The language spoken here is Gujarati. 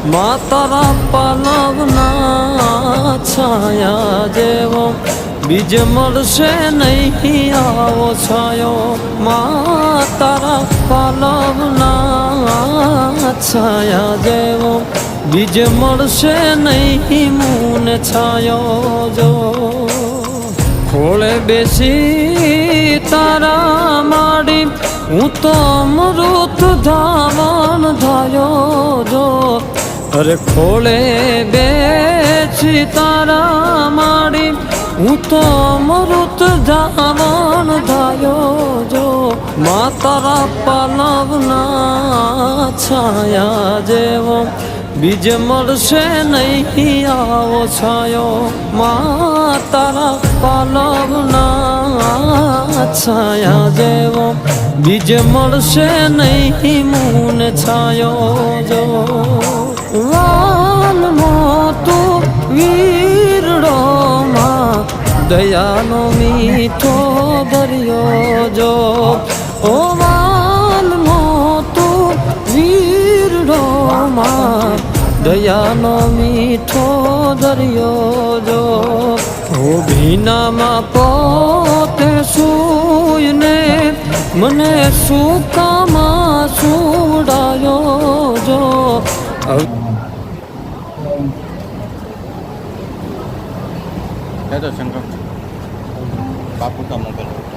માં તારા પાલવના છાયા જેવો બીજ મળશે નહીં આવો છાયો માં તારા પાલવના છાયા જેવો બીજ મળશે નહીં મૂને છાયો જો ખોળે બેસી તારા માડી હું તો અમૃત ધાવન ધાયો જો અરે ખોળે બેસી તારા માડી હું તો અમૃત ધાવન ધાયો જો માં તારા પાલવના છાયા જેવો બીજ મળશે નહીં આવો છાયો માં તારા પાલવના છાયા જેવો બીજ મળશે નહીં મૂને છાયો જો વાલમો તું વીરડો માં દયાનો મીઠો દરિયો જો ઓ વાલમો તું વીરડો માં દયાનો મીઠો દરિયો જો હો ભીનામાં પોતે સૂઈને મને સૂકામાં સુડાયો જો શંકર બાપુ કા મોકલ